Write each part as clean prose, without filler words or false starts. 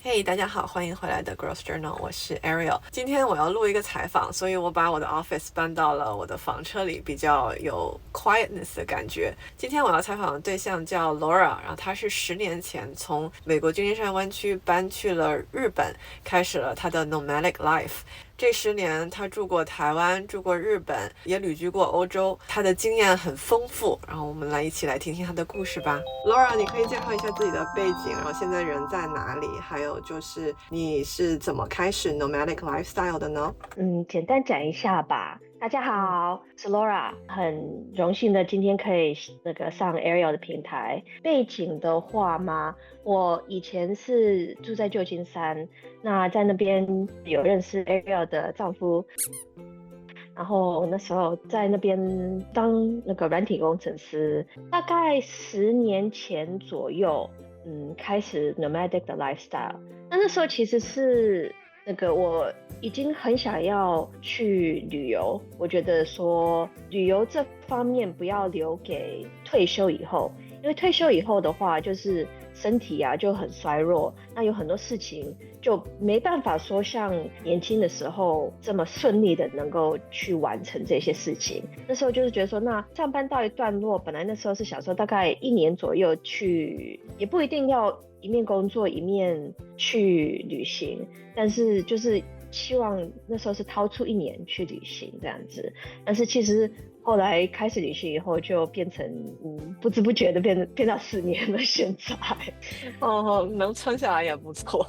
嘿，大家好，欢迎回来的 Growth Journal，我是 Ariel。今天我要录一个采访，所以我把我的 office 搬到了我的房车里，比较有 quietness 的感觉。今天我要采访的对象叫 Laura，然后她是10年前从美国旧金山湾区搬去了日本，开始了她的 nomadic life。这10年，他住过台湾，住过日本，也旅居过欧洲，他的经验很丰富。然后我们一起来听听他的故事吧。Laura，你可以介绍一下自己的背景，然后现在人在哪里，还有就是你是怎么开始 nomadic lifestyle 的呢？简单讲一下吧。大家嗯好，我是 Laura，很荣幸的今天可以上 Ariel 的平台。背景的话嘛，我以前是住在旧金山，那在那边有认识 Ariel 的丈夫，然后那时候在那边当那个软体工程师，大概10年前左右，开始 nomadic 的 lifestyle。那时候其实是我已经很想要去旅游，我觉得说旅游这方面不要留给退休以后，因为退休以后的话，就是身体啊就很衰弱，那有很多事情就没办法说像年轻的时候这么顺利的能够去完成这些事情。那时候就是觉得说，那上班到一段落，本来那时候是想说大概1年左右去，也不一定要一面工作一面去旅行，但是就是希望那时候是掏出1年去旅行这样子。但是其实后来开始旅行以后，就变成不知不觉的变到4年了。现在哦，能撑下来也不错。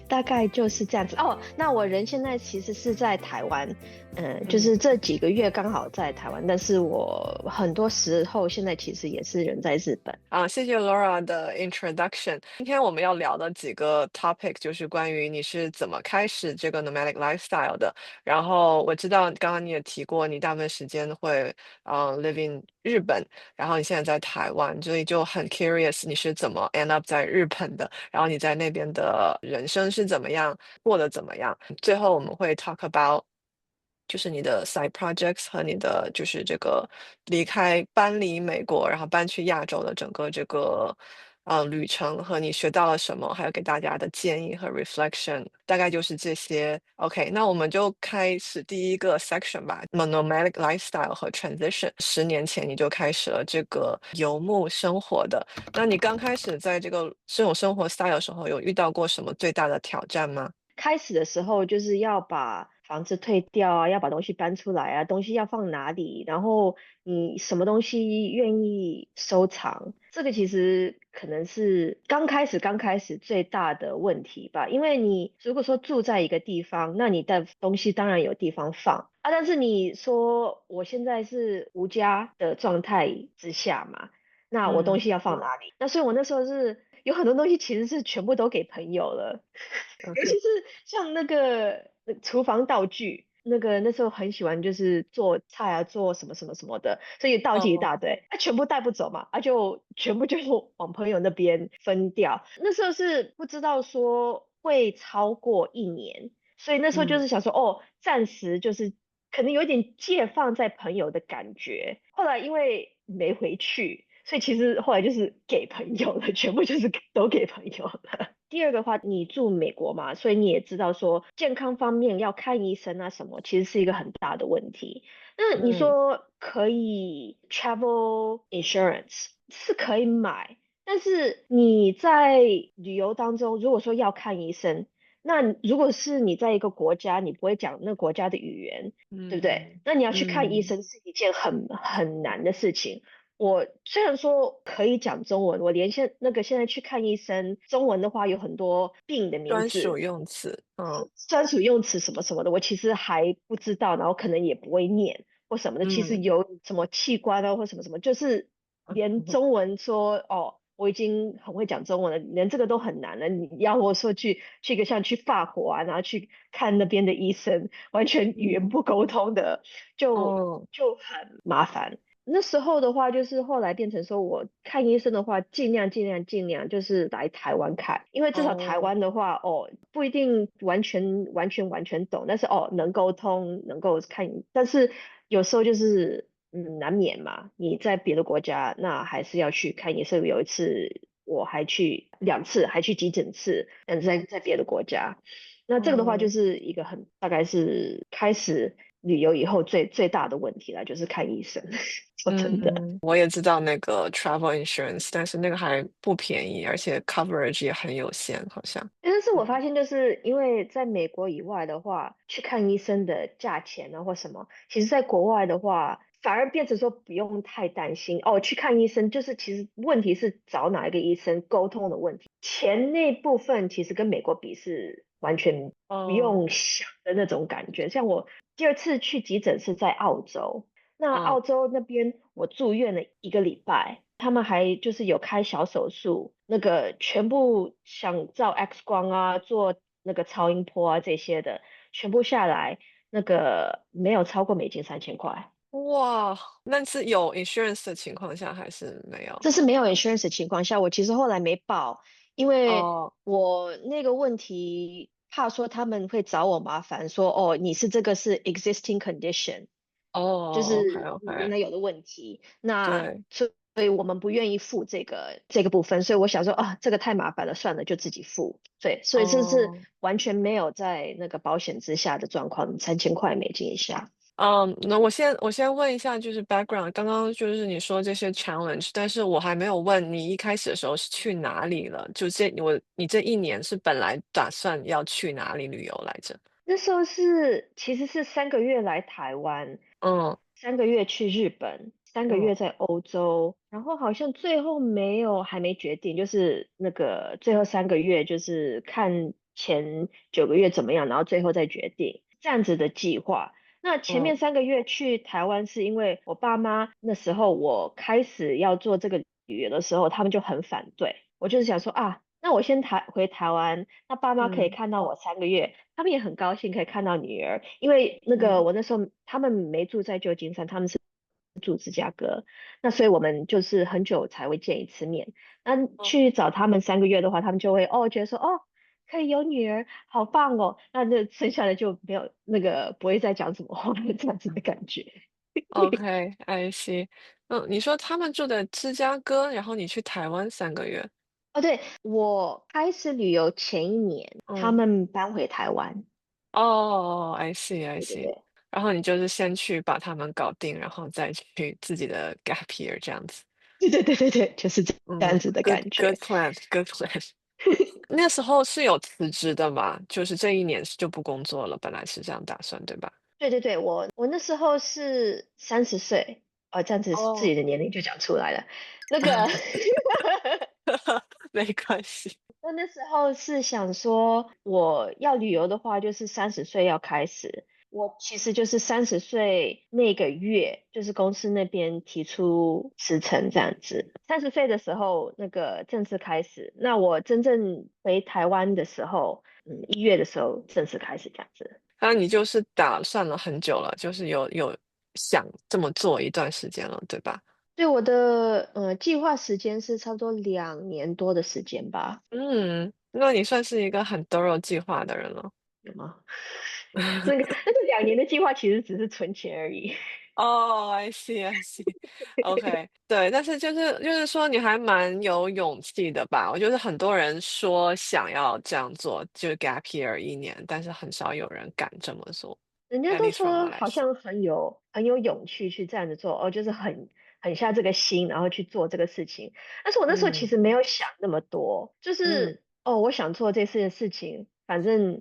大概就是这样子哦。那我人现在其实是在台湾，就嗯。是这几个月刚好在台湾，但是我很多时候现在其实也是人在日本。谢谢 Laura 的 introduction。今天我们要聊的几个 topic 就是关于你是怎么开始这个 nomadic lifestyle 的。然后我知道刚刚你也提过，你大部分时间会live in 日本，然后你现在在台湾，所以就很 curious 你是怎么 end up 在日本的，然后你在那边的人生是怎么样，过得怎么样。最后我们会 talk about 就是你的 side projects 和你的就是这个搬离美国，然后搬去亚洲的整个这个旅程和你学到了什么，还有给大家的建议和 reflection，大概就是这些。OK，那我们就开始第一个 section 吧，nomadic lifestyle 和 transition。10年前你就开始了这个游牧生活的，那你刚开始在这种生活 style 的时候，有遇到过什么最大的挑战吗？开始的时候就是要把房子退掉啊，要把东西搬出来啊，东西要放哪里，然后你什么东西愿意收藏，这个其实可能是刚开始最大的问题吧。因为你如果说住在一个地方，那你的东西当然有地方放啊，但是你说我现在是无家的状态之下嘛，那我东嗯西要放哪里？那所以我那时候是有很多东西其实是全部都给朋友了。尤其，OK，是像厨房道具，那时候很喜欢就是做菜啊，做什么什么什么的，所以道具一哦，大堆，全部带不走嘛，就全部就往朋友那边分掉。那时候是不知道说会超过1年，所以那时候就嗯。是想说，哦，暂时就是可能有点借放在朋友的感觉。后来因为没回去，所以其实后来就是给朋友了，全部就是都给朋友了。第二个话，你住美国嘛，所以你也知道说健康方面要看医生啊什么，其实是一个很大的问题。那你嗯说可以 travel insurance 是可以买，但是你在旅游当中，如果说要看医生，那如果是你在一个国家，你不会讲那个国家的语言，对不对？嗯那你要去看医嗯生是一件很难的事情。我虽然说可以讲中文，我连现在去看医生，中文的话有很多病的名专属字、用词，嗯专属用词什么什么的，我其实还不知道，然后可能也不会念或什么的。其实嗯有什么器官啊或什么什么，就是连中文说哦，我已经很会讲中文了，连这个都很难了。你要我说去一个像去法国啊，然后去看那边的医生，完全语言嗯，不沟通的，就哦就很麻烦。那时候的话，就是后来变成说，我看医生的话，尽量就是来台湾看，因为至少台哦，湾的话，哦，不一定完全懂，但是哦，能沟通，能够看，但是有时候就是难免嘛，你在别的国家，那还是要去看医生。有一次我还去2次，还去急诊室，在别的国家。那这个的话就哦，是一个大概是开始旅游以后最大的问题了，就是看医生。说真的。嗯，我也知道那个 travel insurance，但是那个还不便宜，而且 coverage 也很有限，好像。但是我嗯，发现，就是因为在美国以外的话，去看医生的价钱啊或什么，其实在国外的话，反而变成说不用太担心哦。去看医生，就是其实问题是找哪一个医生沟通的问题，钱那部分其实跟美国比是完全不哦，用想的那种感觉。像我第二次去急诊是在澳洲，那嗯澳洲那边我住院了1个礼拜。他们还就是有开小手术，那个全部想照 X 光啊，做那个超音波啊这些的，全部下来，那个没有超过美金3000块。哇，那是有 insurance 的情况下还是没有？这是没有 insurance 的情况下，我其实后来没报，因为哦我那个问题怕说他们会找我麻烦，说哦你是这个是 existing condition，就哦，OK 是你原 OK，来有的问题，那对，所以我们不愿意付这个部分，所以我想说啊，这个太麻烦了，算了，就自己付。对，所以这是哦。完全没有在那个保险之下的状况，3000块美金以下。那我先问一下，就是 background，刚刚就是你说这些 challenge，但是我还没有问你一开始的时候是去哪里了？你这一年是本来打算要去哪里旅游来着？那时候其实是3个月来台湾，嗯3个月去日本，三个嗯月在欧洲，然后好像最后还没决定，就是那个最后3个月就是看前9个月怎么样，然后最后再决定这样子的计划。那前嗯面3个月去台湾是因为我爸妈那时候我开始要做这个旅游的时候，他们就很反对。我就是想说啊，那我先回台湾，那爸妈可以嗯看到我3个月，他们也很高兴可以看到女儿，因为那个嗯我那时候他们没住在旧金山，他们是住芝加哥，那所以我们就是很久才会见一次面。那嗯去找他们3个月的话，他们就会觉得说可以有女儿，好棒哦。那剩下的就没有那个不会再讲什么话了这样子的感觉。，OK，I see。你说他们住在芝加哥，然后你去台湾3个月。哦，对，我开始旅游前一年，他嗯，们搬回台湾。哦，I see，I 对对 see。对。然后你就是先去把他们搞定，然后再去自己的 gap year 这样子。对对对对对，就是这样嗯子的，good 感 good 觉。plan，good plan。那时候是有辞职的嘛？就是这一年是就不工作了，本来是这样打算，对吧？对对对，我那时候是30岁，这样子自哦，己的年龄就讲出来了。那个，没关系。我那时候是想说，我要旅游的话，就是30岁要开始。我其实就是30岁那个月，就是公司那边提出辞呈这样子。30岁的时候，那个正式开始。那我真正回台湾的时候，1月的时候正式开始这样子。然后你就是打算了很久了，就是有想这么做一段时间了，对吧？对，我的计划时间是差不多2年多的时间吧。嗯，那你算是一个很 thorough 计划的人了。有吗？那个2年的计划其实只是存钱而已。哦，I see，I see，OK，对，但是就是说你还蛮有勇气的吧？我觉得很多人说想要这样做，就是 gap year 一年，但是很少有人敢这么做人家，at 都 least from 我说来说。好像很有勇气去这样子做，就是狠下这个心，然后去做这个事情。但是我那时候其嗯实没有想那么多，就嗯，是我想做这次的事情，反正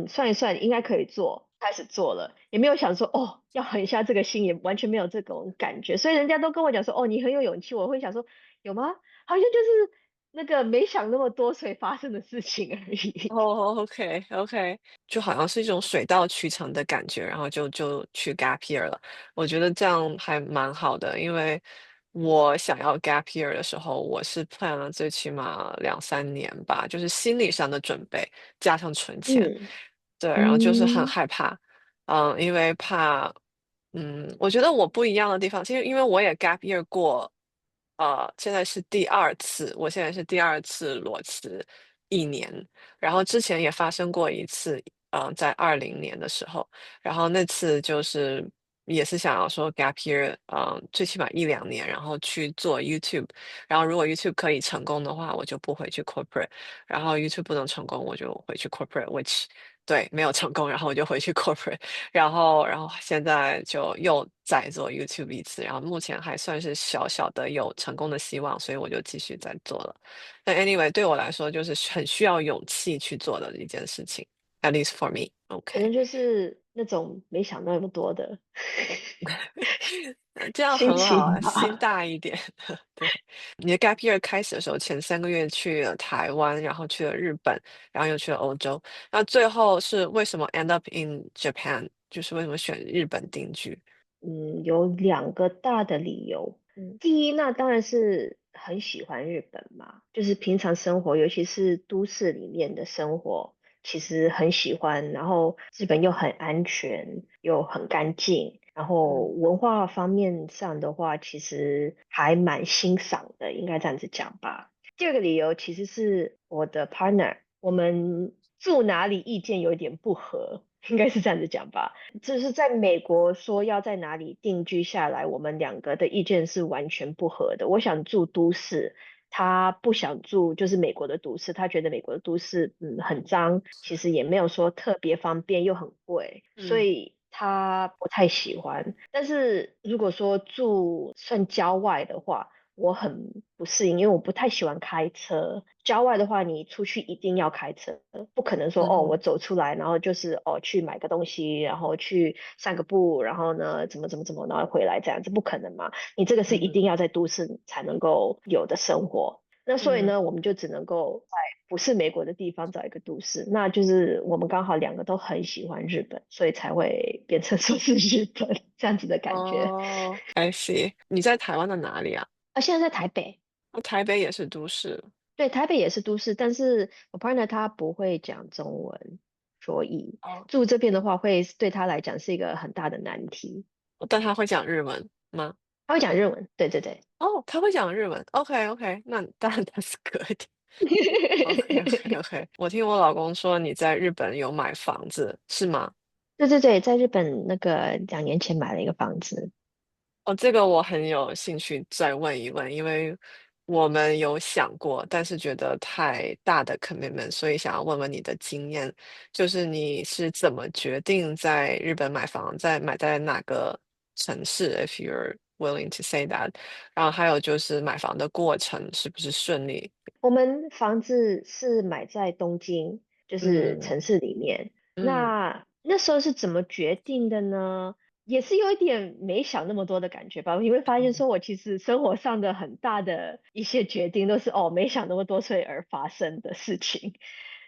算一算应该可以做，开始做了，也没有想说要狠下这个心，也完全没有这种感觉。所以人家都跟我讲说你很有勇气，我会想说有吗？好像就是那个没想那么多，所以发生的事情而已。哦，OK OK，就好像是一种水到渠成的感觉，然后就去 gap year 了。我觉得这样还蛮好的，因为我想要 gap year 的时候，我是 plan 了最起码2、3年吧，就是心理上的准备加上存钱。嗯对，然后就是很嗯害怕，因为怕，我觉得我不一样的地方，其实因为我也 gap year 过，现在是第二次，我现在是第二次裸辞一年，然后之前也发生过一次，在2020年的时候，然后那次就是。也是想要说 gap year，最起码1-2年，然后去做 YouTube，然后如果 YouTube 可以成功的话，我就不回去 corporate，然后 YouTube 不能成功，我就回去 corporate，which 对没有成功，然后我就回去 corporate，然后现在就又再做 YouTube 一次，然后目前还算是小小的有成功的希望，所以我就继续在做了。但 anyway，对我来说就是很需要勇气去做的一件事情，at least for me。可 OK。能就是那种没想那么多的这样心很好啊，情心吧。大一点。对，你的 gap year 开始的时候，前3个月去了台湾，然后去了日本，然后又去了欧洲，那最后是为什么 end up in Japan？就是为什么选日本定居？有2个大的理由。第一，那当然是很喜欢日本嘛，就是平常生活，尤其是都市里面的生活，其实很喜欢。然后日本又很安全，又很干净，然后嗯文化方面上的话，其实还蛮欣赏的，应该这样子讲吧。第二个理由其实是我的 partner，我们住哪里意见有点不合，应该是这样子讲吧。就是在美国说要在哪里定居下来，我们2个的意见是完全不合的。我想住都市，他不想住就是美国的都市，他觉得美国的都市很脏，其实也没有说特别方便，又很贵，所嗯以他不太喜欢。但是如果说住算郊外的话，我很不适应，因为我不太喜欢开车。郊外的话，你出去一定要开车，不可能说哦，我嗯哼走出来，然后就是哦去买个东西，然后去散个步，然后呢怎么，然后回来这样子，不可能嘛。你这个是嗯哼一定要在都市才能够有的生活。那所以嗯呢，我们就只能够在不是美国的地方找一个都市，那就是我们刚好2个都很喜欢日本，所以才会变成说是日本这样子的感觉。哦，I see。你在台湾的哪里啊？现在在台北。台北也是都市。对，台北也是都市，但是我 partner 他不会讲中文，所以哦，住这边的话，会对他来讲是一个很大的难题。但他会讲日文吗？他会讲日文，对对对。哦，他会讲日文。OK OK，那当然他是可以。OK OK OK，我听我老公说你在日本有买房子，是吗？对对对，在日本那个2年前买了一个房子。哦，这个我很有兴趣再问一问，因为我们有想过，但是觉得太大的 commitment，所以想要问问你的经验，就是你是怎么决定在日本买房，买在哪个城市，if you're willing to say that，然后还有就是买房的过程是不是顺利？我们房子是买在东京，就是嗯城市里面。嗯那时候是怎么决定的呢？也是有一点没想那么多的感觉吧。你会发现，嗯说我其实生活上的很大的一些决定都是哦没想那么多，所以而发生的事情。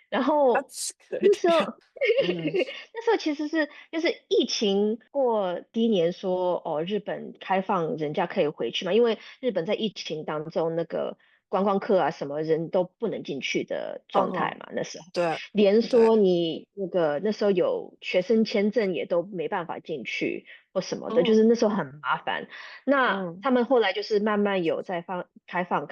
然后，That's good。那时候嗯那时候其实是就是疫情过第一年说哦日本开放人家可以回去嘛，因为日本在疫情当中那个观光客啊什么人都不能进去的嗯哼，状态嘛，那时候对连对，说你那时候有学生签证也都没办法进去或什么的，就嗯是那时候很麻烦。那嗯他们后来就是慢慢有在开放，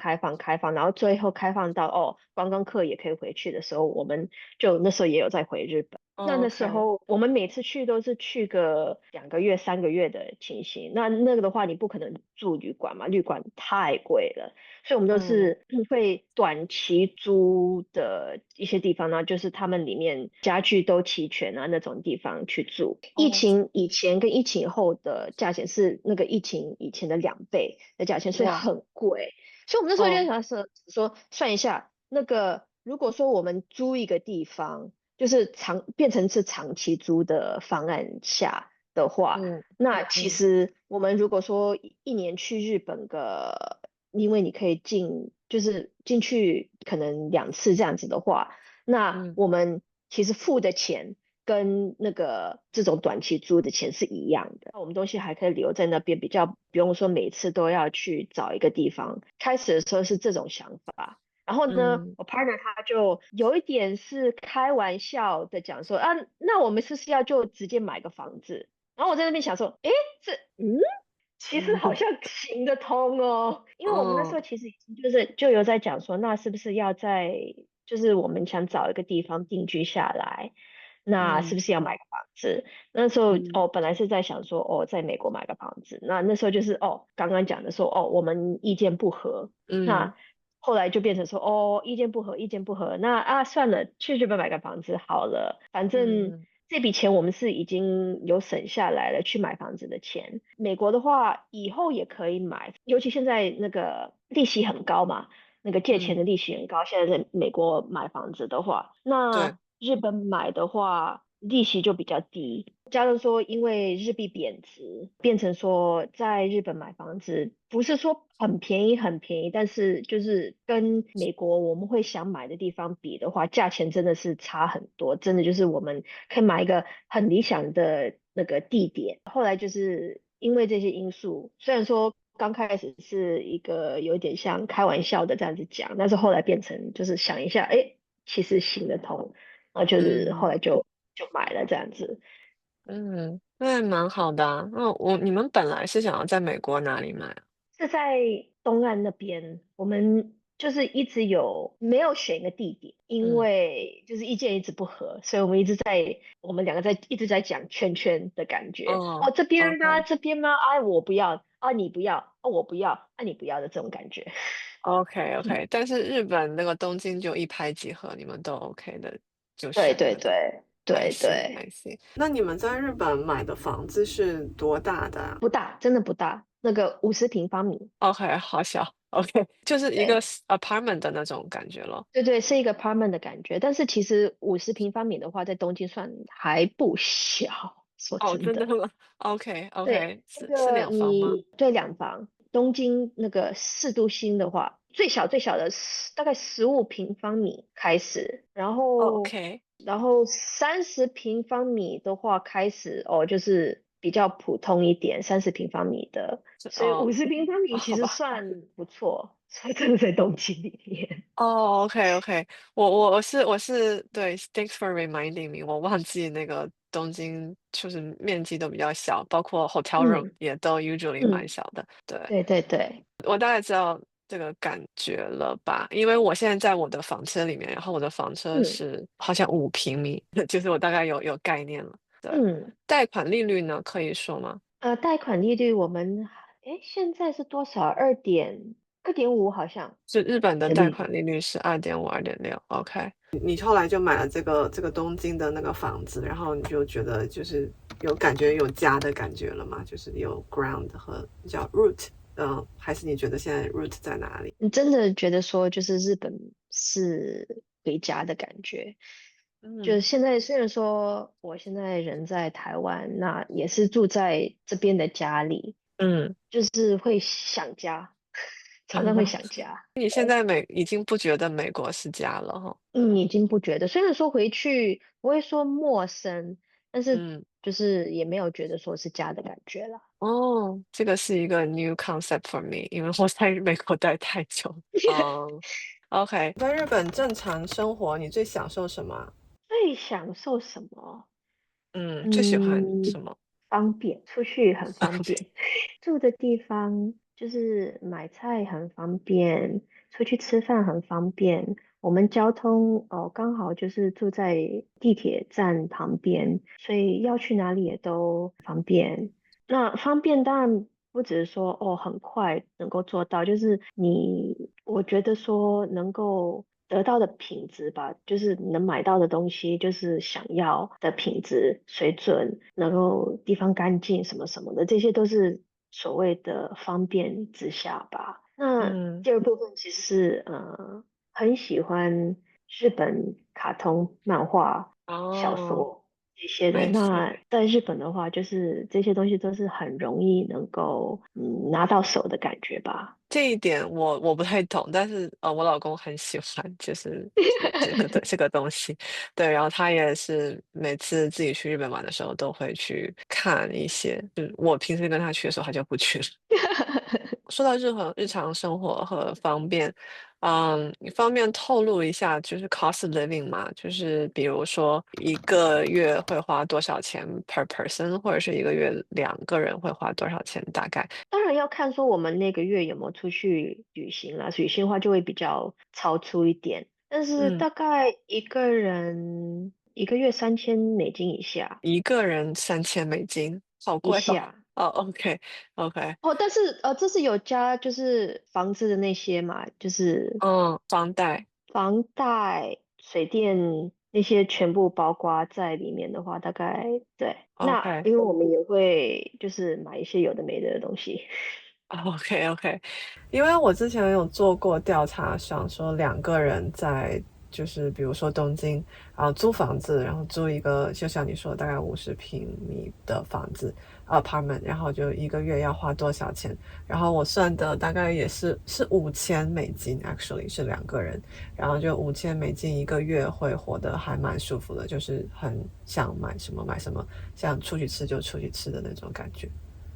然后最后开放到哦观光客也可以回去的时候，我们就那时候也有在回日本。那时，OK，候我们每次去都是去个2个月、3个月的情形。那个的话，你不可能住旅馆嘛，旅馆太贵了，所以我们都嗯是会短期租的一些地方呢，就是他们里面家具都齐全啊那种地方去住。疫哦，情以前跟疫情以后的价钱是那个疫情以前的2倍的价钱，所以哇，很贵。所以我们那时候就哦，想说算一下，那个如果说我们租一个地方。就是变成是长期租的方案下的话，嗯那其嗯实我们如果说一年去日本个，因为你可以就是进去可能2次这样子的话，那嗯。我们其实付的钱跟那个这种短期租的钱是一样的，我们东西还可以留在那边，比较不用说每次都要去找一个地方。开始的时候是这种想法。然后呢，嗯，我 partner 他就有一点是开玩笑的讲说，啊，那我们是不是要就直接买个房子？然后我在那边想说，诶，这其实好像行得通哦，因为我们那时嗯候其实已经就有在讲说，那是不是要在就是我们想找一个地方定居下来，那是嗯不是要买个房子？那时候嗯本来是在想说在美国买个房子，那时候就是刚刚讲的说我们意见不合，嗯那后来就变成说意见不合，意见不合，那算了，去日本买个房子好了，反正嗯，这笔钱我们是已经有省下来了去买房子的钱。美国的话以后也可以买，尤其现在那个利息很高嘛。那个借钱嗯，的利息很高，现在在美国买房子的话，那对日本买的话利息就比较低。加上说，因为日币贬值，变成说在日本买房子不是说很便宜很便宜，但是就是跟美国我们会想买的地方比的话，价钱真的是差很多，真的就是我们可以买一个很理想的那个地点。后来就是因为这些因素，虽然说刚开始是一个有点像开玩笑的这样子讲，但是后来变成就是想一下，哎，其实行得通，然后就是后嗯来就买了这样子。嗯，那蛮好的啊。那你们本来是想要在美国哪里买啊？是在东岸那边，我们就是一直没有选一个地点，因嗯为就是意见一直不合，所以我们两个一直在讲圈圈的感觉。哦这边呢，，OK 这边吗？啊，我不要啊，你不要啊，我不要啊，你不要的这种感觉。OK OK，但是日本那个东京就一拍即合，你们都 OK 的就对选了的。对对 I 对 see 对，I see。那你们在日本买的房子是多大的啊不大，真的不大，那个50平方米。？OK，好小，OK，就是一个 对 apartment 的那种感觉咯。对对，是一个 apartment 的感觉，但是其实50平方米的话，在东京算还不小，说哦，真的。真的吗？OK 对，OK，是那个两房吗对两房，东京那个四都新的话，最小的大概15平方米开始，然后？OK，30平方米的话开始就是比较普通一点，30平方米的，所以50平方米其好吧。实算不错，说真的在东京里面。哦，OK OK，我是对，Thanks for reminding me，我忘记那个东京就是面积都比较小，包括 hotel room 嗯也都 usually 蛮嗯，小的。对，对对对，我大概知道这个感觉了吧？因为我现在在我的房车里面，然后我的房车嗯是好像5平米，就是我大概有概念了。对，嗯。贷款利率呢，可以说吗？贷款利率我们现在是多少？2.5好像是日本的贷款的利率。利率是2.5、2.6，OK。你后来就买了这个东京的那个房子，然后你就觉得就是感觉有家的感觉了吗？就是有 ground 和叫 root，还是你觉得现在 root 在哪里？你真的觉得说就是日本是回家的感觉？就是嗯现在虽然说我现在人在台湾，那也是住在这边的家里，嗯就是会想家，常常会想家。你现对。在已经不觉得美国是家了哈？嗯，已经不觉得。虽然说回去不会说陌生，但是嗯，就是也没有觉得说是家的感觉了。哦，这个是一个 new concept for me，因为我在美国待太久。嗯，OK，在日本正常生活，你最享受什么？最享受什么？嗯，最喜欢嗯，什么？方便，出去很方便，住的地方就是买菜很方便，出去吃饭很方便。我们交通刚好就是住在地铁站旁边，所以要去哪里也都方便。那方便当然不只是说很快能够做到，就是我觉得说能够得到的品质吧，就是能买到的东西，就是想要的品质水准，然后地方干净什么什么的，这些都是所谓的方便之下吧。那嗯，第二部分其实是很喜欢日本卡通漫画。小哦说这些的。，I see。那在日本的话，就是这些东西都是很容易能够拿到手的感觉吧。这一点我不太懂，但是我老公很喜欢，就是这个东西，对，然后他也是每次自己去日本玩的时候都会去看一些，就是我平时跟他去的时候，他就不去了。说到日常生活和方便，你方便透露一下就是 cost of living 嘛？就是比如说一个月会花多少钱 per person，或者是一个月2个人会花多少钱大概？当然要看说我们那个月有没有出去旅行啦，旅行的话就会比较超出一点，但是嗯大概一个人一个月3000美金以下一个人$3000，好贵哦。以下。哦，OK OK，哦，但是这是有加就是房子的那些嘛，就是嗯，房贷房贷、水电那些全部包括在里面的话，大概对。那，OK 因为我们也会就是买一些有的没的东西。OK OK，因为我之前有做过调查，想说两个人在就是比如说东京，然后租房子，然后租一个就像你说的大概50平米的房子 apartment，然后就一个月要花多少钱？然后我算的大概也是$5000 ，actually 是两个人，然后就$5000一个月会活得还蛮舒服的，就是很想买什么买什么，想出去吃就出去吃的那种感觉。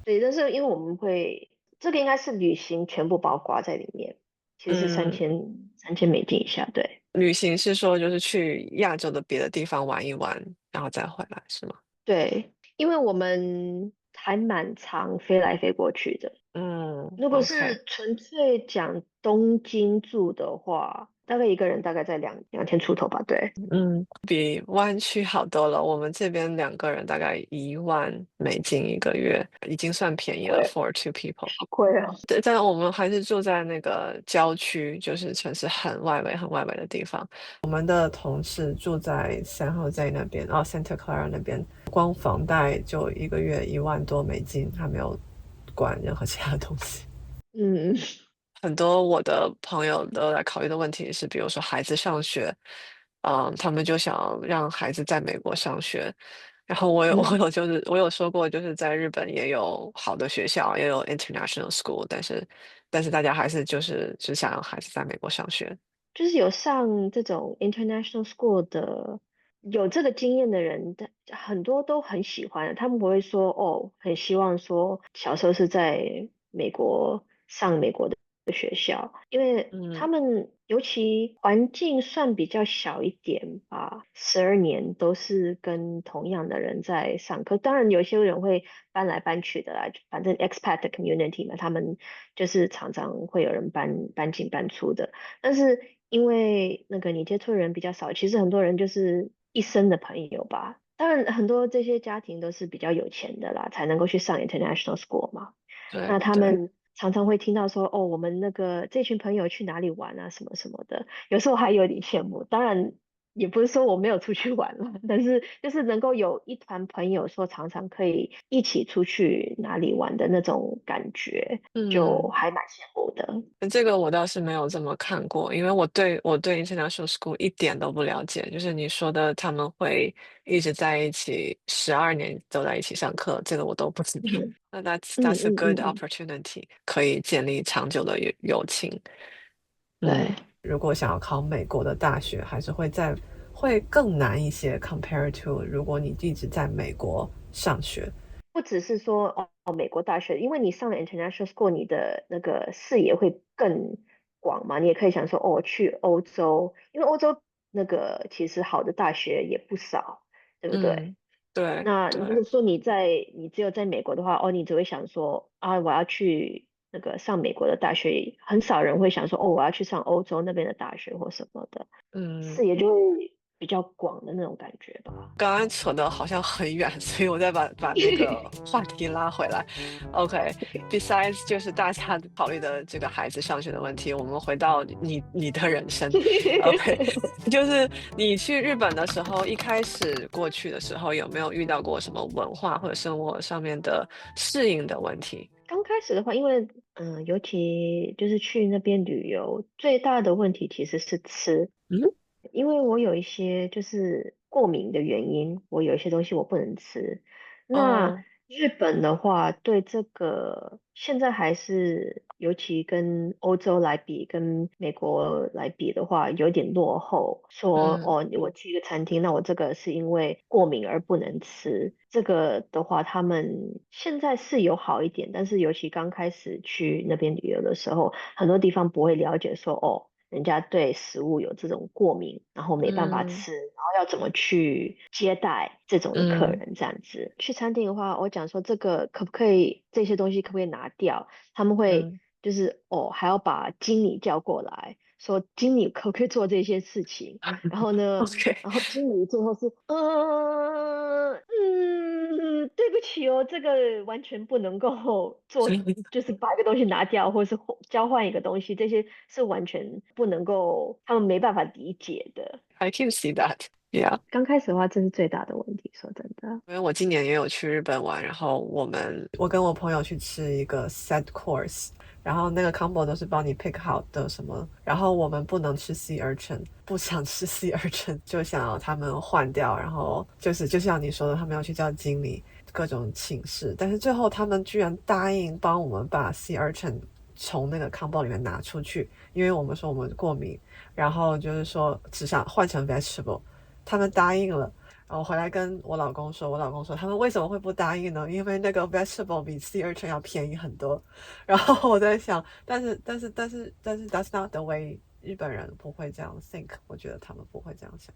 对，但是因为我们会这个应该是旅行全部包括在里面，其实是嗯，三千美金以下，对。旅行是说就是去亚洲的别的地方玩一玩，然后再回来，是吗？对，因为我们还蛮常飞来飞过去的。嗯如果，OK，是纯粹讲东京住的话，大概一个人大概在两千出头吧。对，嗯，比湾区好多了。我们这边两个人大概$10,000一个月，已经算便宜了贵，，for two people。好贵啊。对，但我们还是住在那个郊区，就是城市很外围、很外围的地方。我们的同事住在San Jose那边，哦，Santa Clara 那边，光房贷就一个月$10,000，还没有管任何其他东西。嗯，很多我的朋友都在考虑的问题是，比如说孩子上学，他们就想让孩子在美国上学。然后我有我嗯，有就是我有说过，就是在日本也有好的学校，也有 international school，但是大家还是就是只想让孩子在美国上学。就是有上这种 international school 的，有这个经验的人，很多都很喜欢，他们不会说哦，很希望说小时候是在美国上美国的学校，因为他嗯们尤其环境算比较小一点吧，12年都是跟同样的人在上课，当然有些人会搬来搬去的啦，反正 expat community 嘛，他们就是常常会有人搬进搬出的。但是因为那个你接触的人比较少，其实很多人就是一生的朋友吧。当然，很多这些家庭都是比较有钱的啦，才能够去上 international school 嘛。那对对，他们常常会听到说，哦，我们那个这群朋友去哪里玩啊，什么什么的，有时候还有点羡慕。当然，也不是说我没有出去玩了，但是就是能够有一团朋友说常常可以一起出去哪里玩的那种感觉，就嗯。还蛮羡慕的。这个我倒是没有这么看过，因为我对 international school 一点都不了解。就是你说的他们会一直在一起12年都在一起上课，这个我都不知道。嗯那 that's 嗯 that's a 嗯 good 嗯嗯。opportunity，可以建立长久的友情。嗯，对，如果想要考美国的大学，还是会更难一些，compare to 如果你一直在美国上学。不只是说美国大学，因为你上了 international school，你的那个视野会更广嘛，你也可以想说哦，去欧洲，因为欧洲那个其实好的大学也不少，对不对？嗯，对那如对，果说你只有在美国的话，哦，你只会想说啊，我要去那个上美国的大学，很少人会想说哦，我要去上欧洲那边的大学或什么的，嗯。视野就会比较广的那种感觉吧。刚刚扯的好像很远，所以我再把那个话题拉回来。OK，besides 就是大家考虑的这个孩子上学的问题，我们回到你的人生。OK，就是你去日本的时候，一开始过去的时候，有没有遇到过什么文化或者生活上面的适应的问题？刚开始的话，因为尤其就是去那边旅游，最大的问题其实是吃，嗯，因为我有一些就是过敏的原因，我有一些东西我不能吃。那哦，日本的话，对这个现在还是，尤其跟欧洲来比，跟美国来比的话，有点落后。说嗯哦，我去一个餐厅，那我这个是因为过敏而不能吃。这个的话，他们现在是有好一点，但是尤其刚开始去那边旅游的时候，很多地方不会了解说哦。人家对食物有这种过敏，然后没办法嗯吃，然后要怎么去接待这种的客嗯人这样子。去餐厅的话，我讲说这个可不可以，这些东西可不可以拿掉？他们会嗯就是哦，还要把经理叫过来，说经理可不可以做这些事情？然后呢，OK，然后经理最后是，对不起哦，这个完全不能够做，就是把一个东西拿掉，或是交换一个东西，这些是完全不能够，他们没办法理解的。I can see that. Yeah. 刚开始的话，这是最大的问题，说真的。因为我今年也有去日本玩，然后我跟我朋友去吃一个 set course，然后那个 combo 都是帮你 pick 好的什么，然后我们不能吃 sea urchin，不想吃 sea urchin，就想要他们换掉，然后就像你说的，他们要去叫经理各种请示，但是最后他们居然答应帮我们把 sea urchin 从那个 combo 里面拿出去，因为我们说我们过敏，然后就是说只想换成 vegetable，他们答应了。然后回来跟我老公说，我老公说他们为什么会不答应呢？因为那个 vegetable 比 sea urchin 要便宜很多。然后我在想，但是 that's not the way 日本人不会这样 think，我觉得他们不会这样想。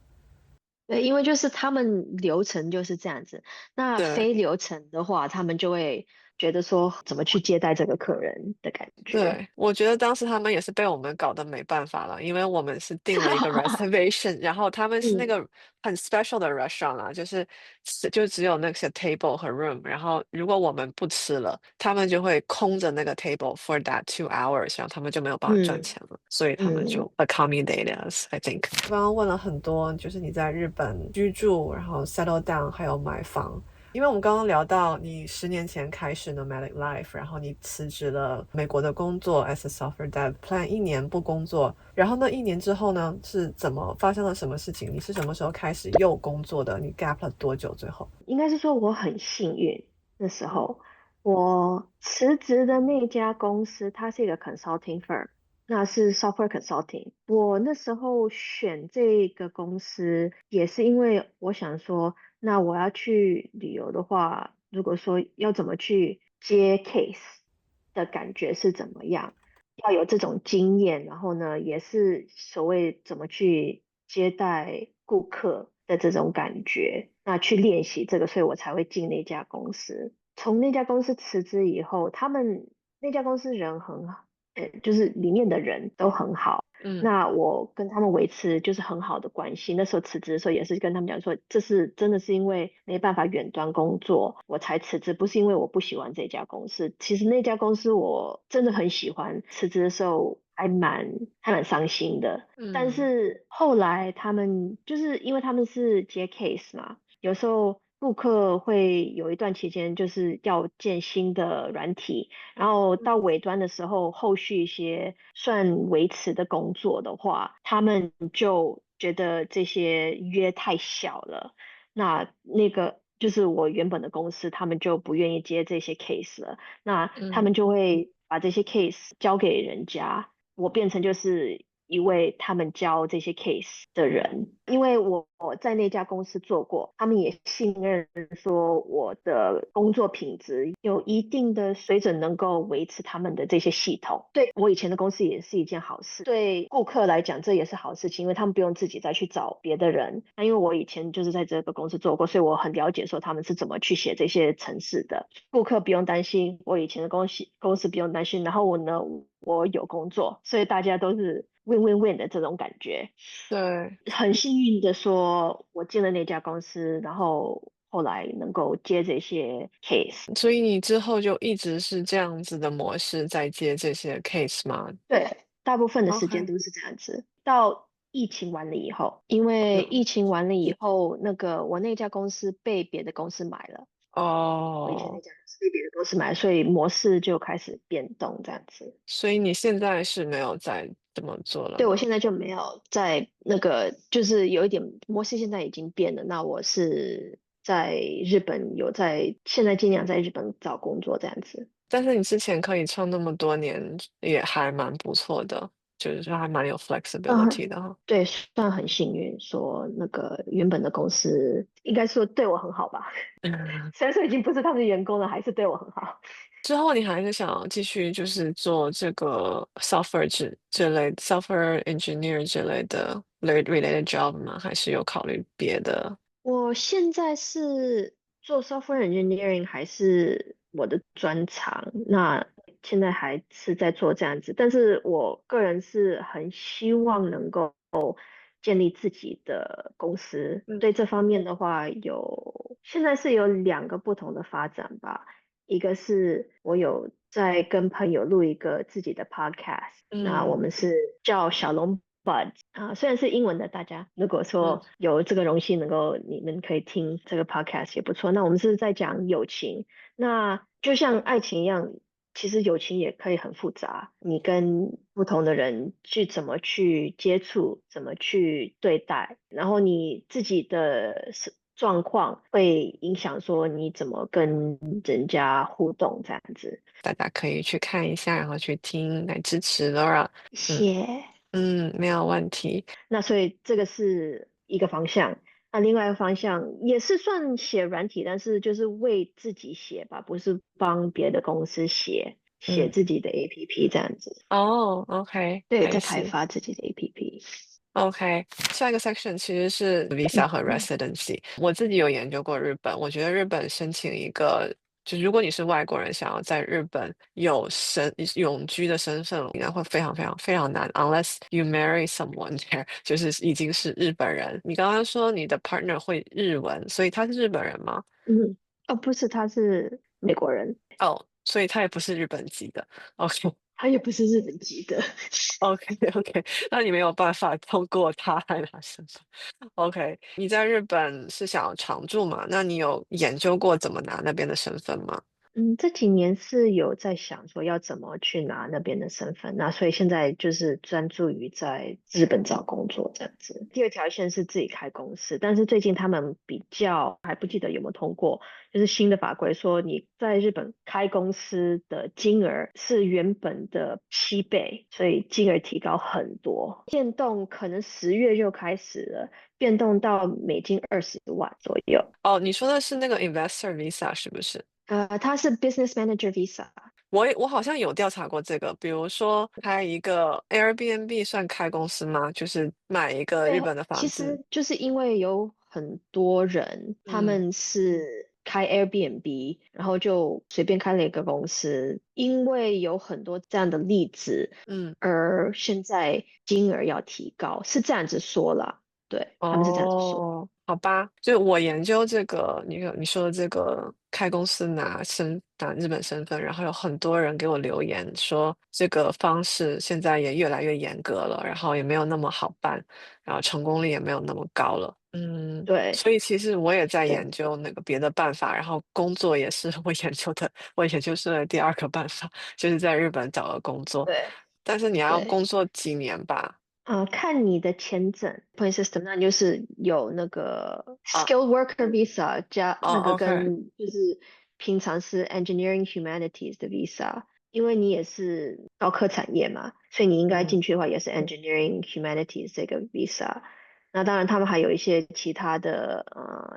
对，因为就是他们流程就是这样子，那对，非流程的话，他们就会觉得说怎么去接待这个客人的感觉。对，我觉得当时他们也是被我们搞得没办法了，因为我们是订了一个 reservation，然后他们是那嗯个很 special 的 restaurant 啦，就只有那些 table 和 room，然后如果我们不吃了，他们就会空着那个 table for that 2 hours，然后他们就没有办法赚嗯钱了，所以他们就 嗯。accommodate us，I think。刚刚问了很多，就是你在日本居住，然后 settle down，还有买房。因为我们刚刚聊到你10年前开始 nomadic life，然后你辞职了美国的工作 as a software dev，plan 1年不工作，然后那1年之后呢，是怎么发生了什么事情？你是什么时候开始又工作的？你 gap 了多久？最后？应该是说我很幸运，那时候我辞职的那家公司，它是一个 consulting firm，那是 software consulting。我那时候选这个公司，也是因为我想说，那我要去旅游的话，如果说要怎么去接 case 的感觉是怎么样，要有这种经验，然后呢，也是所谓怎么去接待顾客的这种感觉，那去练习这个，所以我才会进那家公司。从那家公司辞职以后，他们那家公司人很好，就是里面的人都很好。嗯那我跟他们维持就是很好的关系。那时候辞职的时候也是跟他们讲说，这是真的是因为没办法远端工作，我才辞职，不是因为我不喜欢这家公司。其实那家公司我真的很喜欢，辞职的时候还蛮伤心的。但嗯是后来他们就是因为他们是接 case 嘛，有时候顾客会有一段期间就是要建新的软体，然后到尾端的时候，后续一些算维持的工作的话，他们就觉得这些约太小了，那个就是我原本的公司，他们就不愿意接这些 case 了，那他嗯。们就会把这些 case 交给人家，我变成就是一位他们教这些 case 的人，因为我在那家公司做过，他们也信任说我的工作品质有一定的水准，能够维持他们的这些系统。对我以前的公司也是一件好事，对顾客来讲这也是好事情，因为他们不用自己再去找别的人。那因为我以前就是在这个公司做过，所以我很了解说他们是怎么去写这些程式的。顾客不用担心，我以前的公司不用担心，然后我呢，我有工作，所以大家都是 win win win 的这种感觉。对，很幸运的说，我进了那家公司，然后后来能够接这些 case。所以你之后就一直是这样子的模式在接这些 case 吗对，大部分的时间？OK，都是这样子。到疫情完了以后，因为嗯，疫情完了以后，那个我那家公司被别的公司买了，我以前那哦，家公司被别的公司买了，所以模式就开始变动这样子。所以你现在是没有再这么做了对，我吗？现在就没有在那个，就是有一点模式现在已经变了。那我是在日本有在，现在尽量在日本找工作这样子。但是你之前可以撑那么多年，也还蛮不错的，就是说还蛮有 flexibility 嗯，的哈。对，算很幸运，说那个原本的公司应该说对我很好吧。嗯，虽然说已经不是他们的员工了，还是对我很好。之后你还是想继续就是做这个 software 之类 software engineer 之类的 related job 吗？还是有考虑别的？我现在是做 software engineering 还是我的专长？那现在还是在做这样子，但是我个人是很希望能够建立自己的公司。嗯对这方面的话现在是有两个不同的发展吧。一个是我有在跟朋友录一个自己的 podcast，那我嗯们是叫小龙 Bud 啊，虽然是英文的，大家如果嗯说有这个荣幸能够你们可以听这个 podcast 也不错。那我们是在讲友情，那就像爱情一样，其实友情也可以很复杂，你跟不同的人去怎么去接触，怎么去对待，然后你自己的状况会影响说你怎么跟人家互动这样子。大家可以去看一下，然后去听来支持 Laura。嗯谢。没有问题。那所以这个是一个方向。那另外一个方向也是算写软体，但是就是为自己写吧，不是帮别的公司写嗯，自己的 APP 这样子。哦，OK，对，在开还是。发自己的 APP。OK，下一个 section 其实是 visa 和 嗯 residency。我自己有研究过日本，我觉得日本申请一个，就是如果你是外国人，想要在日本有永居的身份，应该会非常非常非常难，unless you marry someone there，就是已经是日本人。你刚刚说你的 partner 会日文，所以他是日本人吗？嗯。哦，不是，他是美国人，哦，所以他也不是日本籍的。OK， 他也不是日本籍的。OK OK，那你没有办法通过他来拿身份。OK，你在日本是想要常住吗？那你有研究过怎么拿那边的身份吗？嗯，这几年是有在想说要怎么去拿那边的身份，那所以现在就是专注于在日本找工作这样子。第二条线是自己开公司，但是最近他们比较还不记得有没有通过，就是新的法规说你在日本开公司的金额是原本的7倍，所以金额提高很多。变动可能10月就开始了，变动到美金20万左右。哦，你说的是那个 investor visa 是不是？它是 Business Manager Visa。我好像有调查过这个，比如说开一个 Airbnb 算开公司吗？就是买一个日对，本的房其子。实就是因为有很多人他嗯们是开 Airbnb，然后就随便开了一个公司，因为有很多这样的例子，嗯。而现在金额要提高，是这样子说啦。对，他们是这样子说。哦，好吧，就我研究这个，你说的这个开公司拿日本身份，然后有很多人给我留言说这个方式现在也越来越严格了，然后也没有那么好办，然后成功率也没有那么高了。对所以其实我也在对研究那个别的办法，然后工作也是我研究的，我研究出的第二个办法，就是在日本找个工作，对但是你要对。工作几年吧？看你的签证 point system，那你就是有那个 啊，skilled worker visa 加哦那个，OK。跟就是平常是 engineering humanities 的 visa，因为你也是高科产业嘛，所以你应该嗯进去的话也是 engineering humanities 这个 visa。那当然他们还有一些其他的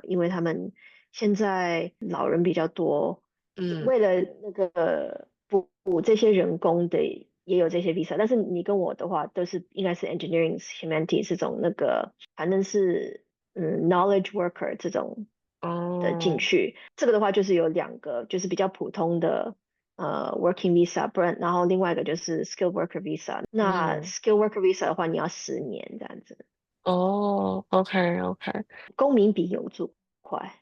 因为他们现在老人比较多，嗯。为了那个补这些人工的也有这些 visa，但是你跟我的话都是应该是 engineering humanity 这种那个，反正是knowledge worker 这种的进哦。去。这个的话就是有两个，就是比较普通的working visa，不然然后另外一个就是 skilled worker visa。那 嗯。skilled worker visa 的话，你要10年这样子。哦，OK OK。公民比永住快。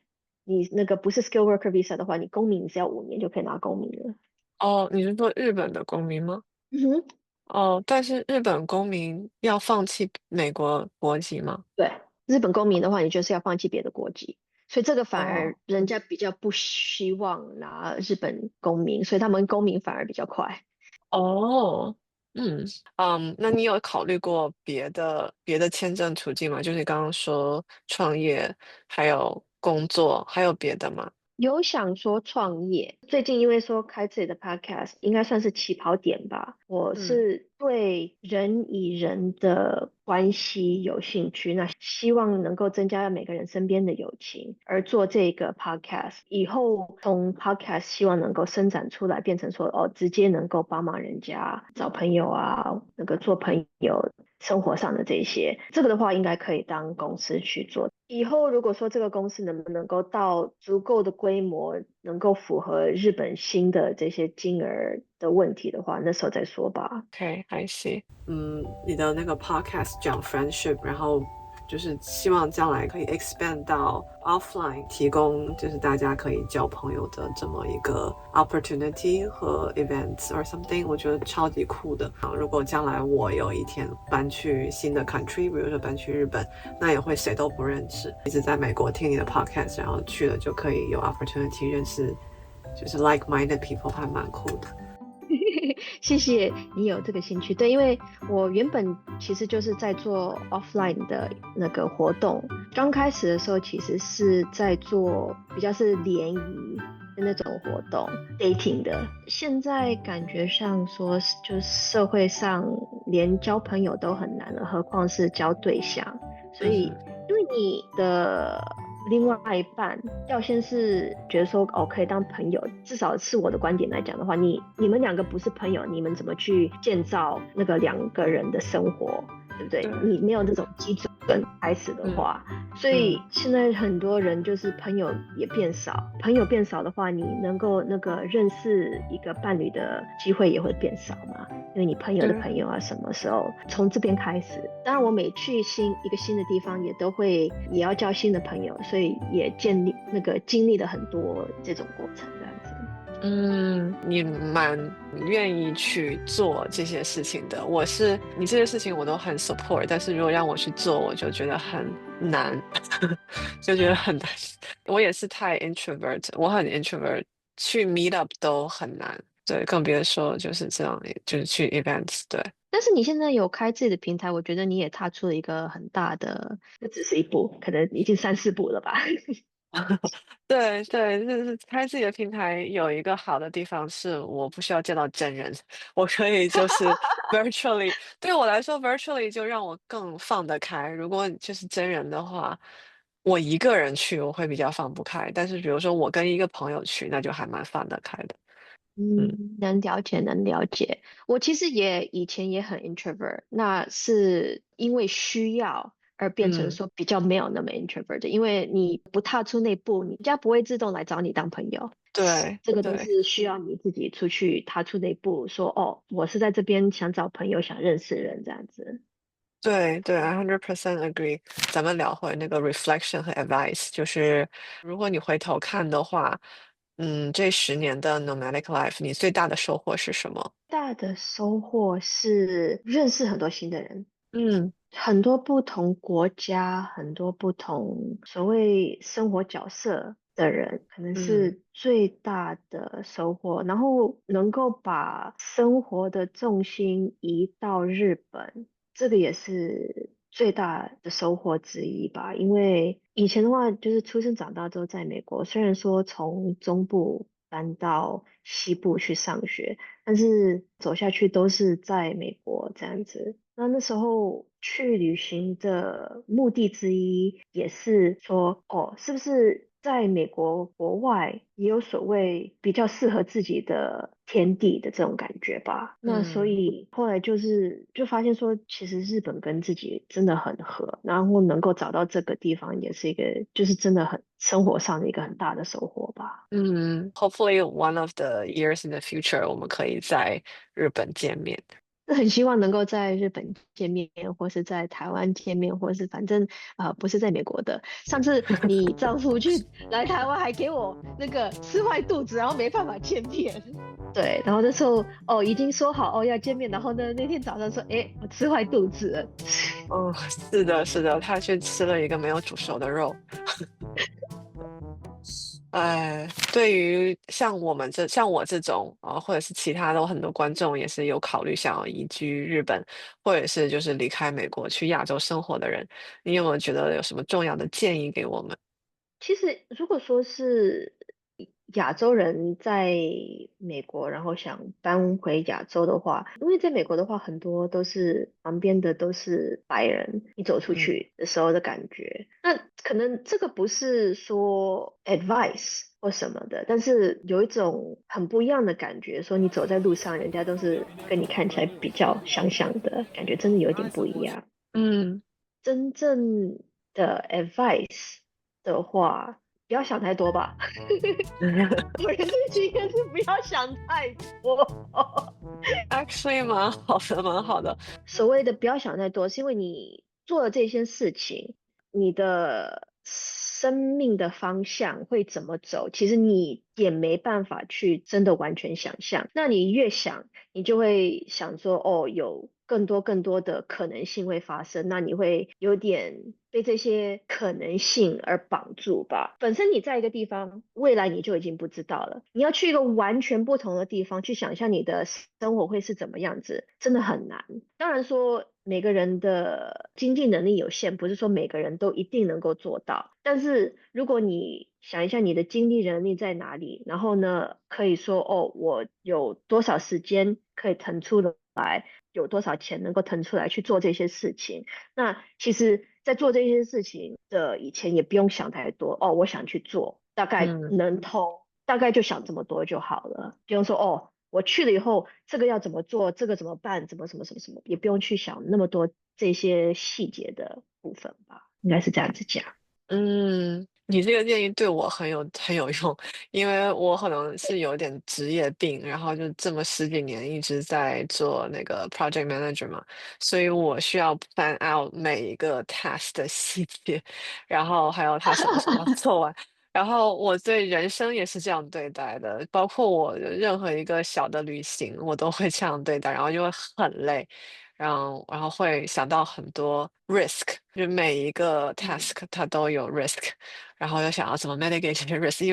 你那个不是 skilled worker visa 的话，你公民只要5年就可以拿公民了。哦，你是说日本的公民吗？嗯哼。哦，但是日本公民要放弃美国国籍吗？对，日本公民的话，你就是要放弃别的国籍，所以这个反而哦人家比较不希望拿日本公民，所以他们公民反而比较快。哦。嗯那你有考虑过别的签证途径吗？就是你刚刚说创业，还有工作，还有别的吗？有想说创业，最近因为说开自己的 podcast，应该算是起跑点吧。我嗯是对人与人的关系有兴趣，那希望能够增加每个人身边的友情，而做这个 podcast，以后从 podcast 希望能够伸展出来，变成说哦，直接能够帮忙人家找朋友啊，那个做朋友。生活上的这些，这个的话应该可以当公司去做。以后如果说这个公司能不能够到足够的规模，能够符合日本新的这些金额的问题的话，那时候再说吧。OK，I see。你的那个 podcast 讲 friendship，然后就是希望将来可以 expand 到 offline，提供就是大家可以交朋友的这么一个 opportunity 和 events or something，我觉得超级酷的。如果将来我有一天搬去新的 country，比如说搬去日本，那也会谁都不认识，一直在美国听你的 podcast，然后去了就可以有 opportunity 认识就是 like-minded people，还蛮酷的。谢谢你有这个兴趣。对，因为我原本其实就是在做 offline 的那个活动，刚开始的时候其实是在做比较是联谊的那种活动，dating 的。现在感觉上说，就是社会上连交朋友都很难了，何况是交对象。所以，因为你的另外一半要先是觉得说哦可以当朋友，至少是我的观点来讲的话，你们两个不是朋友，你们怎么去建造那个两个人的生活，对不对？对，你没有这种基准开始的话，所以现在很多人就是朋友也变少，朋友变少的话，你能够那个认识一个伴侣的机会也会变少嘛。因为你朋友的对。朋友啊，什么时候从这边开始？当然，我每去一个新的地方，也要交新的朋友，所以也经历了很多这种过程，这样子。你蛮愿意去做这些事情的。你这些事情我都很 support，但是如果让我去做，我就觉得很难，就觉得很难。我也是太 introvert，我很 introvert，去 meet up 都很难，对，更别说就是这样，就是去 events，对。但是你现在有开自己的平台，我觉得你也踏出了一个很大的，不只是一步，可能已经三四步了吧。对对，就是开自己的平台有一个好的地方是，我不需要见到真人，我可以就是 virtually，对我来说 virtually 就让我更放得开。如果就是真人的话，我一个人去我会比较放不开，但是比如说我跟一个朋友去，那就还蛮放得开的。嗯，能了解，能了解。我其实以前也很 introvert，那是因为需要而变成嗯，说比较没有那么 introvert 的因为你不踏出那步，人家不会自动来找你当朋友。对这个都对是需要你自己出去踏出那步，说哦，我是在这边想找朋友，想认识人这样子。对对，I 100% agree。咱们聊回那个 reflection 和 advice，就是如果你回头看的话，这10年的 nomadic life，你最大的收获是什么？大的收获是认识很多新的人，嗯很多不同国家，很多不同所谓生活角色的人，可能嗯是最大的收获。然后能够把生活的重心移到日本，这个也是最大的收获之一吧。因为以前的话，就是出生长大都在美国，虽然说从中部搬到西部去上学。但是走下去都是在美国这样子。那时候去旅行的目的之一，也是说，哦，是不是在美国国外也有所谓比较适合自己的天地的这种感觉吧？那所嗯以后来就发现说，其实日本跟自己真的很合，然后能够找到这个地方，也是一个就是真的很生活上的一个很大的收获吧。Hopefully one of the years in the future，我们可以在日本见面。很希望能够在日本见面，或是在台湾见面，或是反正不是在美国的。上次你丈夫来台湾，还给我那个吃坏肚子，然后没办法见面。对，然后那时候已经说好要见面，然后呢那天早上说，哎，我吃坏肚子了。嗯，是的，是的，他去吃了一个没有煮熟的肉。对于像我这种或者是其他的很多观众也是有考虑想要移居日本，或者是就是离开美国去亚洲生活的人，你有没有觉得有什么重要的建议给我们？其实如果说是亚洲人在美国，然后想搬回亚洲的话，因为在美国的话，很多都是旁边的都是白人，你走出嗯去的时候的感觉，那可能这个不是说 advice，或什么的，但是有一种很不一样的感觉，说你走在路上，人家都是跟你看起来比较相像的感觉，真的有点不一样。嗯。真正的 advice 的话，不要想太多吧。我人的经验是不要想太多。Actually 蛮好的，蛮好的。所谓的不要想太多，是因为你做了这些事情，你的生命的方向会怎么走，其实你也没办法去真的完全想象。那你越想，你就会想说，哦，有更多的可能性会发生，那你会有点被这些可能性而绑住吧。本身你在一个地方，未来你就已经不知道了，你要去一个完全不同的地方去想象你的生活会是怎么样子，真的很难。当然说每个人的经济能力有限，不是说每个人都一定能够做到。但是如果你想一下你的经济能力在哪里，然后呢，可以说哦，我有多少时间可以腾出来，有多少钱能够腾出来去做这些事情。那其实，在做这些事情的以前，也不用想太多哦，我想去做，大概嗯。能通，大概就想这么多就好了。不用说哦，我去了以后，这个要怎么做，这个怎么办，怎么什么什么什么，也不用去想那么多这些细节的部分吧，应该是这样子讲。嗯，你这个建议对我很有用，因为我可能是有点职业病，然后就这么十几年一直在做那个 project manager 嘛，所以我需要 plan out 每一个 task 的细节，然后还有他什么时候要做完。然后我对人生也是这样对待的，包括我任何一个小的旅行，我都会这样对待，然后就会很累。然后会想到很多 risk，就每一个 嗯，task 它都有 risk，然后又想要怎么 mitigate 这些 risk，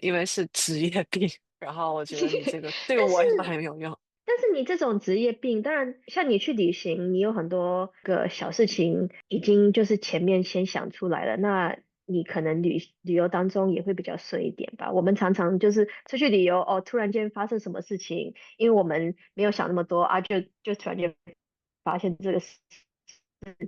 因为是职业病，然后我觉得你这个对但是我也蛮有用。但是你这种职业病，当然像你去旅行，你有很多个小事情已经就是前面先想出来了，那你可能旅游当中也会比较顺一点吧。我们常常就是出去旅游，哦，突然间发生什么事情，因为我们没有想那么多啊，就突然间发现这个事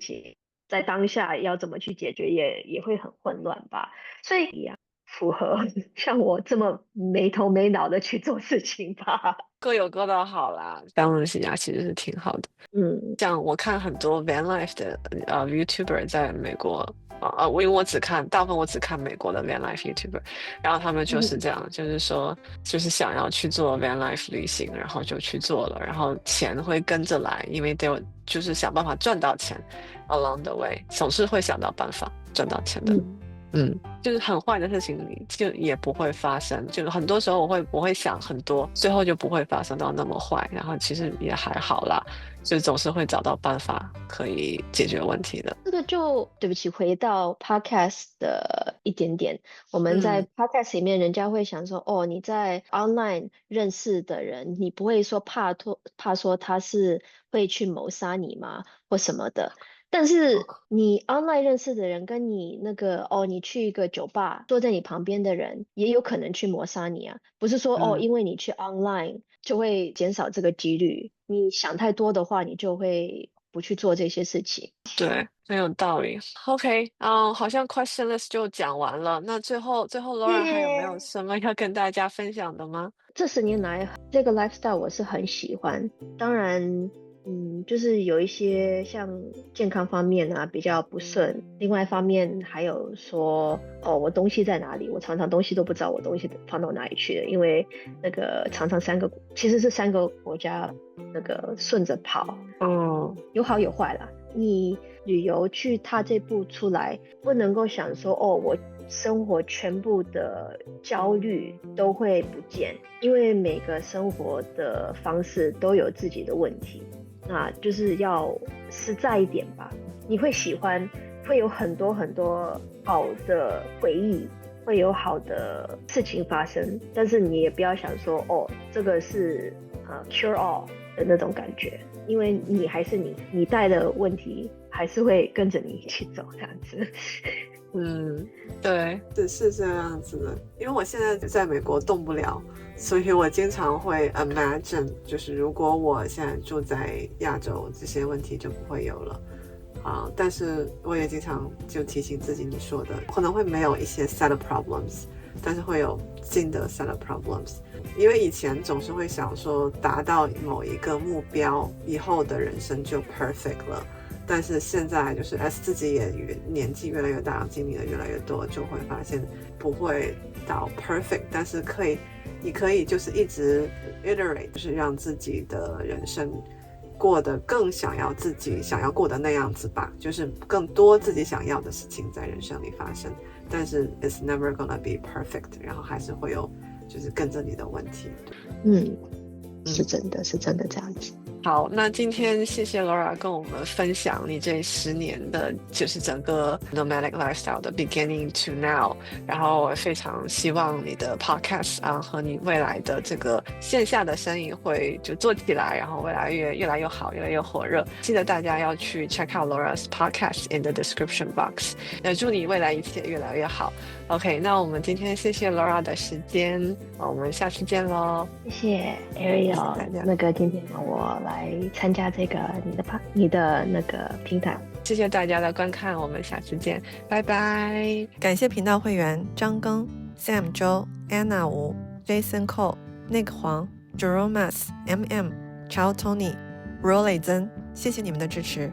情，在当下要怎么去解决也会很混乱吧。所以呀，符合像我这么没头没脑的去做事情吧。各有各的好啦，当人行侠其实是挺好的。嗯。像我看很多 van life 的YouTuber 在美国因为大部分我只看美国的 van life YouTuber，然后他们就是嗯这样，就是说就是想要去做 van life 旅行，然后就去做了，然后钱会跟着来，因为得有就是想办法赚到钱，along the way 总是会想到办法赚到钱的。嗯，嗯，就是很坏的事情就也不会发生，就是很多时候我会想很多，最后就不会发生到那么坏，然后其实也还好啦，就总是会找到办法可以解决问题的。这个就对不起，回到 podcast 的一点点，我们在 嗯。podcast 里面，人家会想说，哦，你在 online 认识的人，你不会说怕说他是会去谋杀你吗，或什么的。但是你 online 认识的人，跟你那个哦，你去一个酒吧，坐在你旁边的人，也有可能去谋杀你啊。不是说哦，嗯。因为你去 online 就会减少这个几率。你想太多的话，你就会不去做这些事情。对，很有道理。OK，好像 question list 就讲完了。那最后 Lauren 还有没有耶！什么要跟大家分享的吗？这10年来，这个 lifestyle 我是很喜欢。当然，就是有一些像健康方面啊比较不顺，另外一方面还有说，哦，我东西在哪里？我常常东西都不知道我东西放到哪里去了，因为那个常常其实是3个国家那个顺着跑，嗯。有好有坏啦。你旅游去踏这步出来，不能够想说哦，我生活全部的焦虑都会不见，因为每个生活的方式都有自己的问题，那就是要实在一点吧。你会喜欢，会有很多很多好的回忆，会有好的事情发生，但是你也不要想说哦，这个是cure all 的那种感觉。因为你还是你，你带的问题还是会跟着你一起走，这样子。嗯，对，是这样子的。因为我现在在美国动不了，所以我经常会 imagine，就是如果我现在住在亚洲，这些问题就不会有了。但是我也经常就提醒自己，你说的可能会没有一些 set of problems，但是会有新的 set of problems。因为以前总是会想说达到某一个目标以后的人生就 perfect 了，但是现在就是 as 自己也年纪越来越大，经历的越来越多，就会发现不会到 perfect， 但是你可以就是一直 iterate， 就是让自己的人生过得更想要自己想要过的那样子吧，就是更多自己想要的事情在人生里发生，但是 it's never gonna be perfect， 然后还是会有就是跟着你的问题。是真的这样子。好，那今天谢谢 Laura 跟我们分享你这10年的就是整个 nomadic lifestyle 的 beginning to now， 然后我非常希望你的 podcast 和你未来的这个线下的生意会就做起来，然后未来越来越好，越来越火热。记得大家要去 check out Laura's podcast in the description box。祝你未来一切越来越好。OK， 那我们今天谢谢 Laura 的时间，我们下次见咯。谢谢 Ariel， 那个今天让我来参加这个你的那个平台。谢谢大家的观看，我们下次见，拜拜。感谢频道会员张庚、Sam 周、Anna 吴、Jason Cole、Nick 黄、Jeromas MM、Chao Tony、Roy 曾，谢谢你们的支持。